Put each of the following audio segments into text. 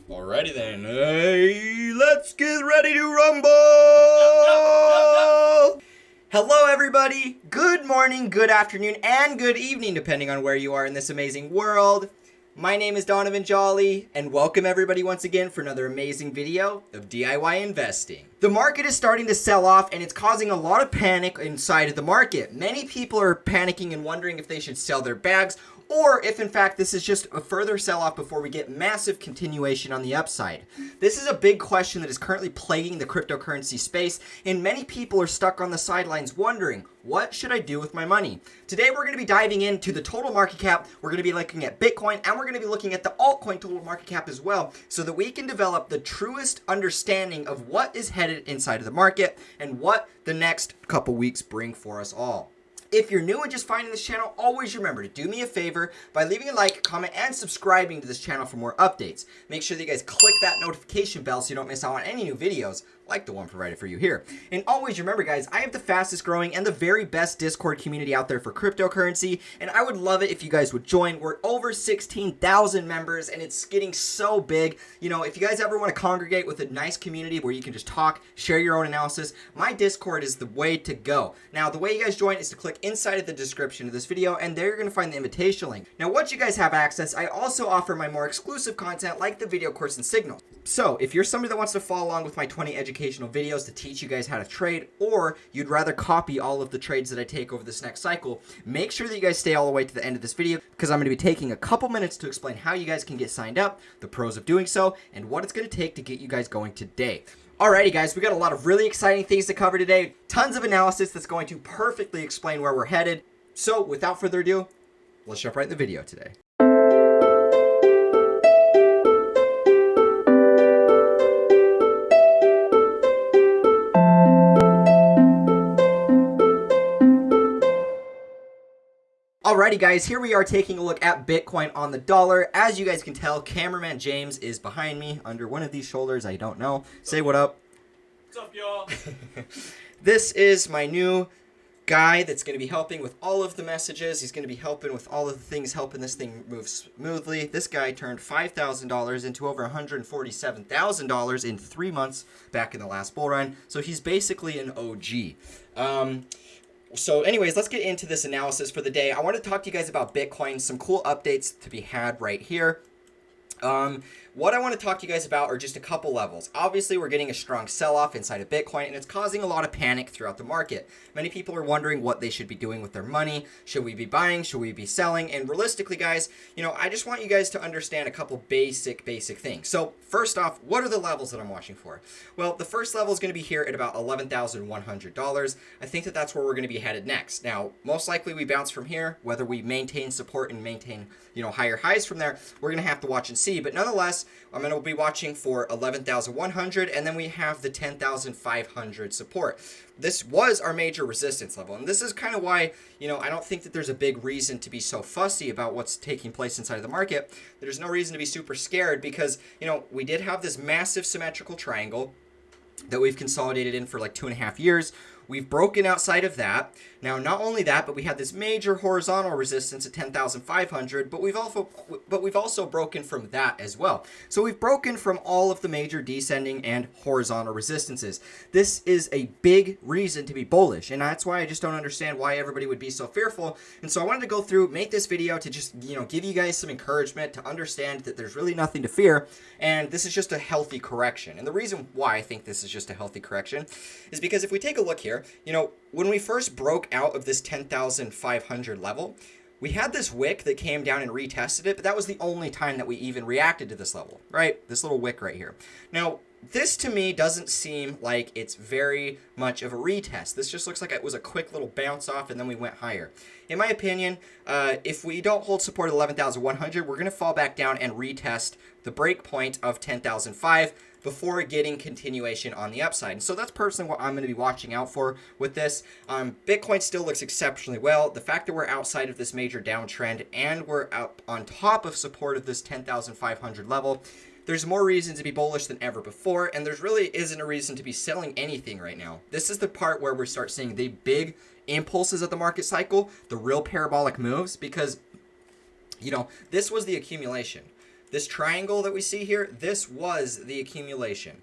Alrighty then. Hey, let's get ready to rumble! Hello everybody! Good morning, good afternoon, and good evening, depending on where you are in this amazing world. My name is Donovan Jolly, and welcome everybody once again for another amazing video of DIY investing. The market is starting to sell off, and it's causing a lot of panic inside of the market. Many people are panicking and wondering if they should sell their bags, or if in fact this is just a further sell-off before we get massive continuation on the upside. This is a big question that is currently plaguing the cryptocurrency space, and many people are stuck on the sidelines wondering, what should I do with my money? Today we're going to be diving into the total market cap, we're going to be looking at Bitcoin, and we're going to be looking at the altcoin total market cap as well, so that we can develop the truest understanding of what is headed inside of the market and what the next couple weeks bring for us all. If you're new and just finding this channel, always remember to do me a favor by leaving a like, comment, and subscribing to this channel for more updates. Make sure that you guys click that notification bell so you don't miss out on any new videos like the one provided for you here. And always remember, guys, I have the fastest growing and the very best Discord community out there for cryptocurrency, and I would love it if you guys would join. We're over 16,000 members, and it's getting so big. You know, if you guys ever want to congregate with a nice community where you can just talk, share your own analysis, my Discord is the way to go. Now, the way you guys join is to click inside of the description of this video, and there you're going to find the invitation link. Now, once you guys have access, I also offer my more exclusive content like the video course and signal. So, if you're somebody that wants to follow along with my 20 educational videos to teach you guys how to trade, or you'd rather copy all of the trades that I take over this next cycle, make sure that you guys stay all the way to the end of this video, because I'm going to be taking a couple minutes to explain how you guys can get signed up, the pros of doing so, and what it's going to take to get you guys going today. Alrighty guys, we got a lot of really exciting things to cover today, tons of analysis that's going to perfectly explain where we're headed. So, without further ado, let's jump right in the video today. Alrighty guys, here we are taking a look at Bitcoin on the dollar. As you guys can tell, cameraman James is behind me under one of these shoulders. I don't know. Say what up. What's up, y'all? This is my new guy that's going to be helping with all of the messages. He's going to be helping with all of the things, helping this thing move smoothly. This guy turned $5,000 into over $147,000 in 3 months back in the last bull run. So he's basically an OG. So anyways, let's get into this analysis for the day. I want to talk to you guys about Bitcoin, some cool updates to be had right here. What I want to talk to you guys about are just a couple levels. Obviously, we're getting a strong sell-off inside of Bitcoin, and it's causing a lot of panic throughout the market. Many people are wondering what they should be doing with their money. Should we be buying? Should we be selling? And realistically, guys, you know, I just want you guys to understand a couple basic things. So first off, what are the levels that I'm watching for? Well, the first level is going to be here at about $11,100. I think that that's where we're going to be headed next. Now, most likely we bounce from here. Whether we maintain support and maintain, you know, higher highs from there, we're going to have to watch and see. But nonetheless, I'm going to be watching for 11,100, and then we have the 10,500 support. This was our major resistance level, and this is kind of why, you know, I don't think that there's a big reason to be so fussy about what's taking place inside of the market. There's no reason to be super scared because, you know, we did have this massive symmetrical triangle that we've consolidated in for like 2.5 years. We've broken outside of that. Now, not only that, but we had this major horizontal resistance at 10,500, but we've also broken from that as well. So we've broken from all of the major descending and horizontal resistances. This is a big reason to be bullish, and that's why I just don't understand why everybody would be so fearful. And so I wanted to go through, make this video to just, you know, give you guys some encouragement to understand that there's really nothing to fear, and this is just a healthy correction. And the reason why I think this is just a healthy correction is because if we take a look here, you know, when we first broke out of this 10,500 level, we had this wick that came down and retested it, but that was the only time that we even reacted to this level, right? This little wick right here. Now, this to me doesn't seem like it's very much of a retest. This just looks like it was a quick little bounce off and then we went higher. In my opinion, if we don't hold support at 11,100, we're going to fall back down and retest the break point of 10,005 before getting continuation on the upside. And so that's personally what I'm going to be watching out for with this. Bitcoin still looks exceptionally well. The fact that we're outside of this major downtrend and we're up on top of support of this 10,500 level, there's more reason to be bullish than ever before, and there really isn't a reason to be selling anything right now. This is the part where we start seeing the big impulses of the market cycle, the real parabolic moves, because, you know, this was the accumulation. This triangle that we see here, this was the accumulation.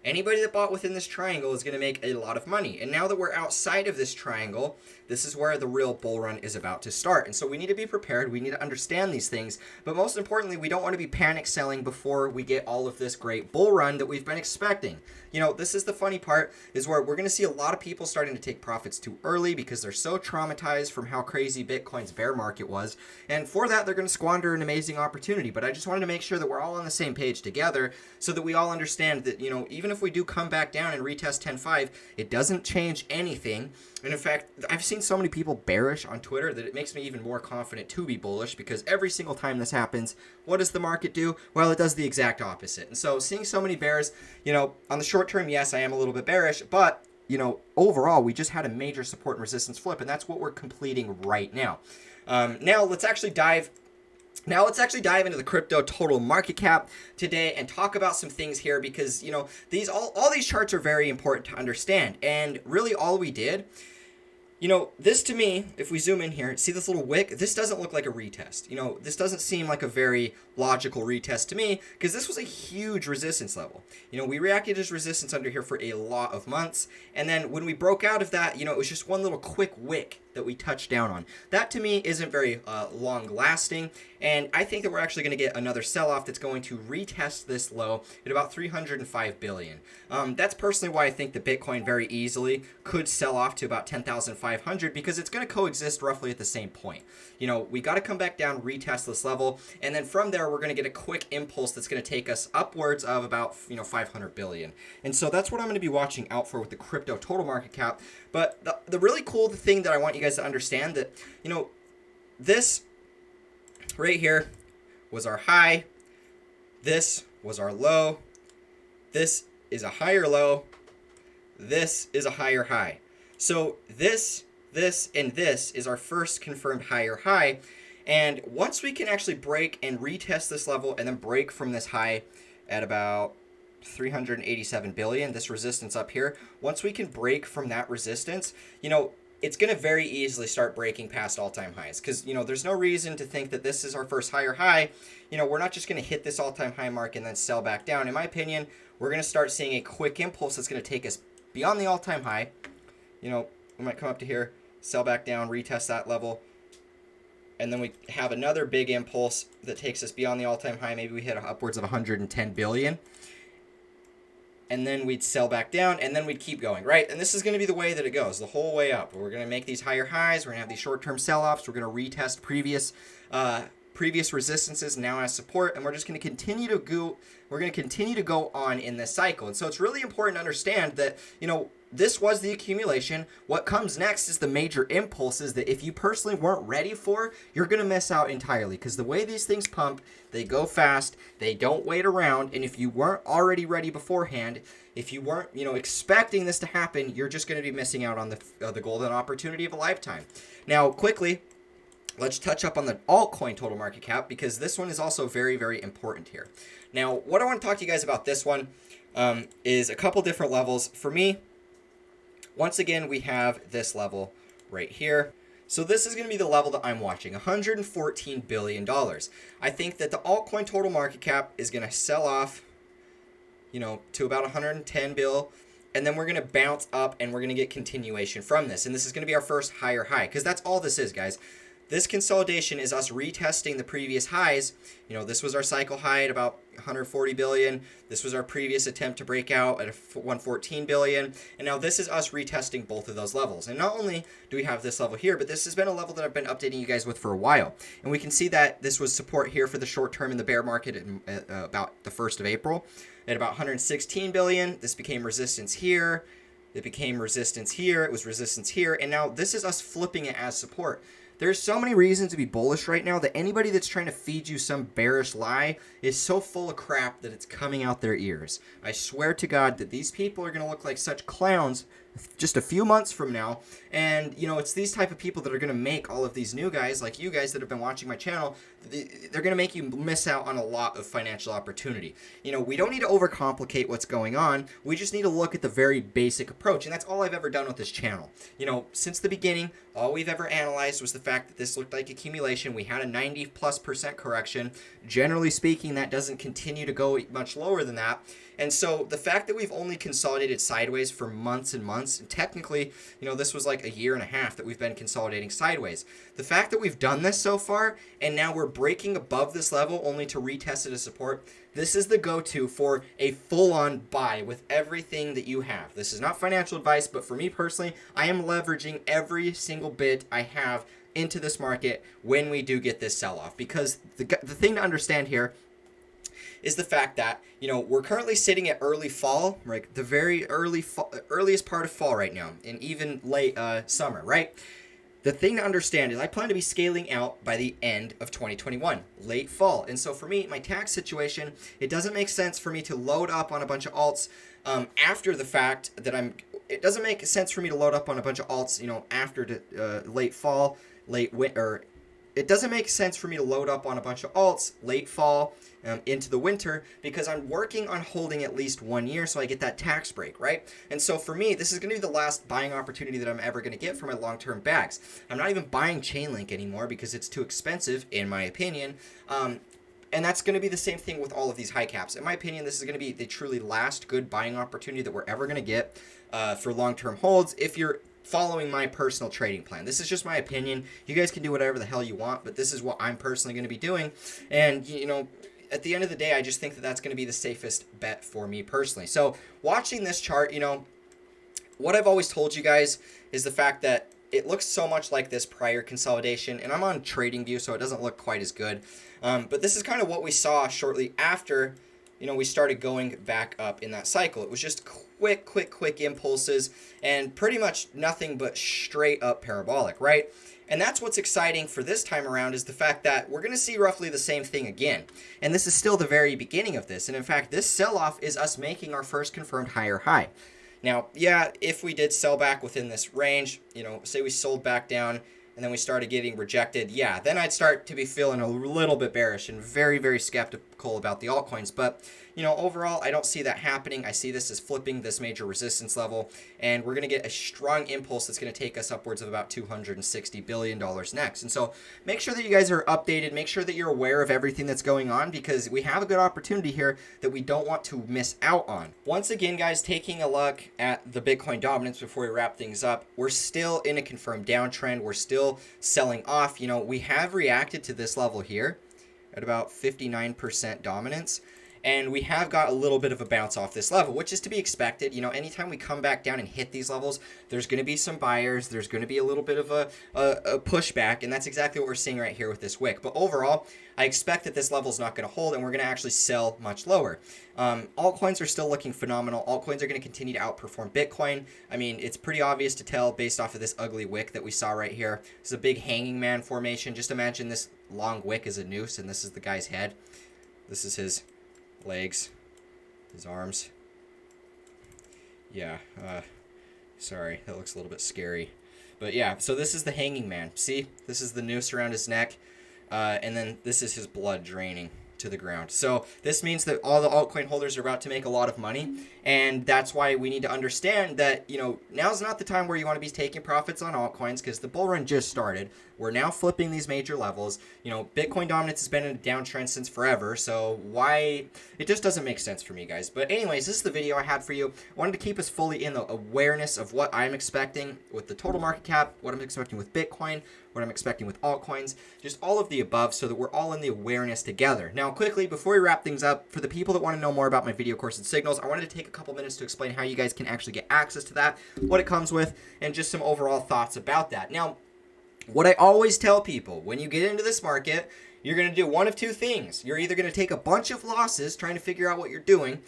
Anybody that bought within this triangle is going to make a lot of money. And now that we're outside of this triangle, this is where the real bull run is about to start. And so we need to be prepared. We need to understand these things. But most importantly, we don't want to be panic selling before we get all of this great bull run that we've been expecting. You know, this is the funny part, is where we're going to see a lot of people starting to take profits too early because they're so traumatized from how crazy Bitcoin's bear market was. And for that, they're going to squander an amazing opportunity. But I just wanted to make sure that we're all on the same page together so that we all understand that, you know, even if we do come back down and retest 10.5, it doesn't change anything. And in fact, I've seen so many people bearish on Twitter that it makes me even more confident to be bullish, because every single time this happens, what does the market do? Well, it does the exact opposite. And so seeing so many bears, you know, on the short term, yes, I am a little bit bearish, but, you know, overall, we just had a major support and resistance flip, and that's what we're completing right now. Now let's actually dive into the crypto total market cap today and talk about some things here, because, you know, all these charts are very important to understand. And really all we did, you know, this to me, if we zoom in here, see this little wick? This doesn't look like a retest. You know, this doesn't seem like a very logical retest to me, because this was a huge resistance level. You know, we reacted as resistance under here for a lot of months. And then when we broke out of that, you know, it was just one little quick wick that we touched down on. That to me isn't very long lasting. And I think that we're actually going to get another sell-off that's going to retest this low at about 305 billion. That's personally why I think that Bitcoin very easily could sell off to about 10,500, because it's going to coexist roughly at the same point. You know, we got to come back down, retest this level, and then from there we're going to get a quick impulse that's going to take us upwards of about, you know, 500 billion. And so that's what I'm going to be watching out for with the crypto total market cap. But the really cool thing that I want you guys to understand, that, you know, this right here was our high, this was our low, this is a higher low, this is a higher high. So this, and this is our first confirmed higher high. And once we can actually break and retest this level and then break from this high at about 387 billion, this resistance up here, once we can break from that resistance, you know, it's going to very easily start breaking past all-time highs, because, you know, there's no reason to think that this is our first higher high. You know, we're not just going to hit this all-time high mark and then sell back down. In my opinion, we're going to start seeing a quick impulse that's going to take us beyond the all-time high. You know, we might come up to here, sell back down, retest that level, and then we have another big impulse that takes us beyond the all-time high. Maybe we hit upwards of 110 billion. And then we'd sell back down, and then we'd keep going, right? And this is going to be the way that it goes the whole way up. We're going to make these higher highs. We're going to have these short-term sell-offs. We're going to retest previous resistances now as support, and we're just going to continue to go. We're going to continue to go on in this cycle. And so it's really important to understand that, you know, this was the accumulation. What comes next is the major impulses that if you personally weren't ready for, you're going to miss out entirely, because the way these things pump, they go fast, they don't wait around, and if you weren't already ready beforehand, if you weren't, you know, expecting this to happen, you're just going to be missing out on the golden opportunity of a lifetime. Now, quickly, let's touch up on the altcoin total market cap, because this one is also very, very important here. Now, what I want to talk to you guys about this one is a couple different levels. For me, once again, we have this level right here. So this is going to be the level that I'm watching, $114 billion. I think that the altcoin total market cap is going to sell off, you know, to about 110 bill. And then we're going to bounce up and we're going to get continuation from this. And this is going to be our first higher high, because that's all this is, guys. This consolidation is us retesting the previous highs. You know, this was our cycle high at about 140 billion. This was our previous attempt to break out at 114 billion. And now this is us retesting both of those levels. And not only do we have this level here, but this has been a level that I've been updating you guys with for a while. And we can see that this was support here for the short term in the bear market at about the 1st of April at about 116 billion. This became resistance here. It became resistance here. It was resistance here. And now this is us flipping it as support. There's so many reasons to be bullish right now that anybody that's trying to feed you some bearish lie is so full of crap that it's coming out their ears. I swear to God that these people are going to look like such clowns just a few months from now. And, you know, it's these type of people that are going to make all of these new guys, like you guys that have been watching my channel, they're going to make you miss out on a lot of financial opportunity. You know, we don't need to overcomplicate what's going on. We just need to look at the very basic approach. And that's all I've ever done with this channel. You know, since the beginning, all we've ever analyzed was the fact that this looked like accumulation. We had a 90+% correction. Generally speaking, that doesn't continue to go much lower than that. And so the fact that we've only consolidated sideways for months and months, and technically, you know, this was like a year and a half that we've been consolidating sideways. The fact that we've done this so far, and now we're breaking above this level only to retest it as support, this is the go-to for a full-on buy with everything that you have. This is not financial advice, but for me personally, I am leveraging every single bit I have into this market when we do get this sell-off. Because the thing to understand here is the fact that, you know, we're currently sitting at early fall, right? The very earliest part of fall right now, and even late summer, right? The thing to understand is I plan to be scaling out by the end of 2021, late fall. And so for me, my tax situation, it doesn't make sense for me to load up on a bunch of alts after the fact that it doesn't make sense for me to load up on a bunch of alts, you know, after late fall, late winter. It doesn't make sense for me to load up on a bunch of alts late fall into the winter, because I'm working on holding at least 1 year so I get that tax break, right? And so for me, this is going to be the last buying opportunity that I'm ever going to get for my long-term bags. I'm not even buying Chainlink anymore because it's too expensive, in my opinion. And that's going to be the same thing with all of these high caps. In my opinion, this is going to be the truly last good buying opportunity that we're ever going to get for long-term holds if you're following my personal trading plan. This is just my opinion. You guys can do whatever the hell you want, but this is what I'm personally going to be doing. And, you know, at the end of the day, I just think that that's going to be the safest bet for me personally. So watching this chart, you know, what I've always told you guys is the fact that it looks so much like this prior consolidation, and I'm on TradingView, so it doesn't look quite as good. But this is kind of what we saw shortly after, you know, we started going back up in that cycle. It was just quick impulses and pretty much nothing but straight up parabolic, right? And that's what's exciting for this time around, is the fact that we're going to see roughly the same thing again. And this is still the very beginning of this. And in fact, this sell-off is us making our first confirmed higher high. Now, yeah, if we did sell back within this range, you know, say we sold back down and then we started getting rejected, yeah, then I'd start to be feeling a little bit bearish and very skeptical about the altcoins. But, you know, overall, I don't see that happening. I see this as flipping this major resistance level, and we're going to get a strong impulse that's going to take us upwards of about $260 billion next. And so make sure that you guys are updated. Make sure that you're aware of everything that's going on, because we have a good opportunity here that we don't want to miss out on. Once again, guys, taking a look at the Bitcoin dominance before we wrap things up, we're still in a confirmed downtrend. We're still selling off. You know, we have reacted to this level here at about 59% dominance. And we have got a little bit of a bounce off this level, which is to be expected. You know, anytime we come back down and hit these levels, there's going to be some buyers. There's going to be a little bit of a pushback, and that's exactly what we're seeing right here with this wick. But overall, I expect that this level is not going to hold, and we're going to actually sell much lower. Altcoins are still looking phenomenal. Altcoins are going to continue to outperform Bitcoin. I mean, it's pretty obvious to tell based off of this ugly wick that we saw right here. It's a big hanging man formation. Just imagine this long wick is a noose, and this is the guy's head. This is his legs, his arms. Yeah, sorry, that looks a little bit scary. But yeah, so this is the hanging man. See, this is the noose around his neck, and then this is his blood draining to the ground. So this means that all the altcoin holders are about to make a lot of money, and that's why we need to understand that, you know, now's not the time where you want to be taking profits on altcoins, because the bull run just started. We're now flipping these major levels. You know, Bitcoin dominance has been in a downtrend since forever, so why? It just doesn't make sense for me, guys. But anyways, this is the video I had for you. I wanted to keep us fully in the awareness of what I'm expecting with the total market cap, what I'm expecting with Bitcoin, what I'm expecting with altcoins, just all of the above, so that we're all in the awareness together. Now, quickly, before we wrap things up, for the people that want to know more about my video course and signals, I wanted to take a couple minutes to explain how you guys can actually get access to that, what it comes with, and just some overall thoughts about that. Now, what I always tell people, when you get into this market, you're going to do one of two things. You're either going to take a bunch of losses trying to figure out what you're doing,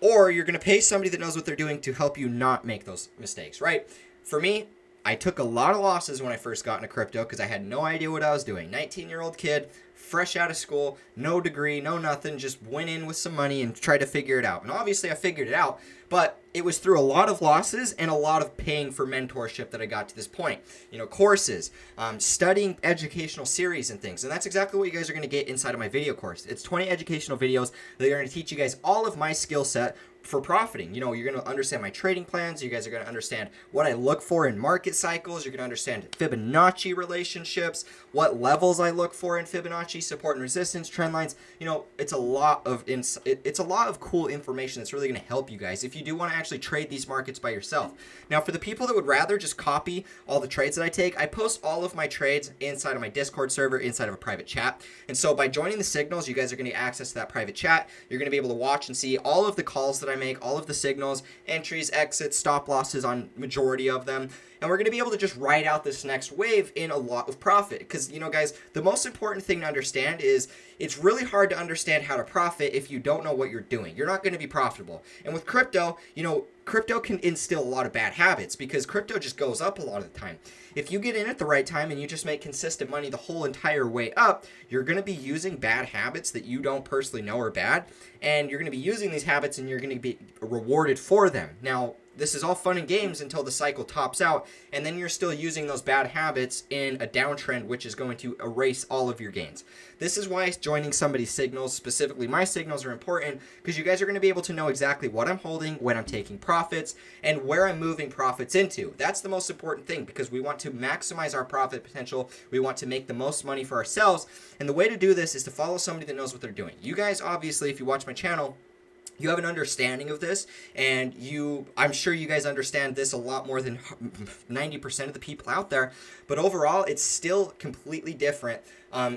or you're going to pay somebody that knows what they're doing to help you not make those mistakes, right? For me, I took a lot of losses when I first got into crypto because I had no idea what I was doing. 19-year-old kid, fresh out of school, no degree, no nothing, just went in with some money and tried to figure it out. And obviously I figured it out, but it was through a lot of losses and a lot of paying for mentorship that I got to this point. You know, courses, studying educational series and things. And that's exactly what you guys are going to get inside of my video course. It's 20 educational videos that are going to teach you guys all of my skill set for profiting. You know, you're going to understand my trading plans. You guys are going to understand what I look for in market cycles. You're going to understand Fibonacci relationships, what levels I look for in Fibonacci, support and resistance, trend lines. You know, it's a lot of cool information that's really going to help you guys if you do want to actually trade these markets by yourself. Now, for the people that would rather just copy all the trades that I take, I post all of my trades inside of my Discord server, inside of a private chat. And so by joining the signals, you guys are going to get access to that private chat. You're going to be able to watch and see all of the calls that I make, all of the signals, entries, exits, stop losses on majority of them. And we're going to be able to just ride out this next wave in a lot of profit. Because, you know, guys, the most important thing to understand is it's really hard to understand how to profit if you don't know what you're doing. You're not going to be profitable. And with crypto, you know, crypto can instill a lot of bad habits because crypto just goes up a lot of the time. If you get in at the right time and you just make consistent money the whole entire way up, you're going to be using bad habits that you don't personally know are bad. And you're going to be using these habits and you're going to be rewarded for them. Now, this is all fun and games until the cycle tops out, and then you're still using those bad habits in a downtrend, which is going to erase all of your gains. This is why joining somebody's signals, specifically my signals, are important, because you guys are going to be able to know exactly what I'm holding, when I'm taking profits, and where I'm moving profits into. That's the most important thing, because we want to maximize our profit potential. We want to make the most money for ourselves, and the way to do this is to follow somebody that knows what they're doing. You guys, obviously, if you watch my channel, you have an understanding of this, and I'm sure you guys understand this a lot more than 90% of the people out there, but overall, it's still completely different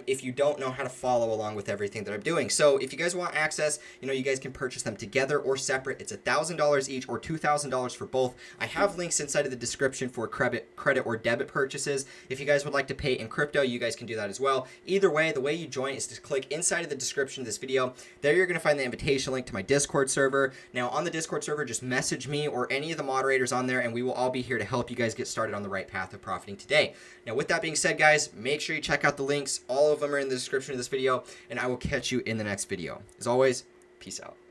if you don't know how to follow along with everything that I'm doing. So if you guys want access, you know, you guys can purchase them together or separate. It's $1,000 each or $2,000 for both. I have links inside of the description for credit or debit purchases. If you guys would like to pay in crypto, you guys can do that as well. Either way, the way you join is to click inside of the description of this video. There you're going to find the invitation link to my Discord server. Now on the Discord server, just message me or any of the moderators on there, and we will all be here to help you guys get started on the right path of profiting today. Now with that being said, guys, make sure you check out the links. All of them are in the description of this video, and I will catch you in the next video. As always, peace out.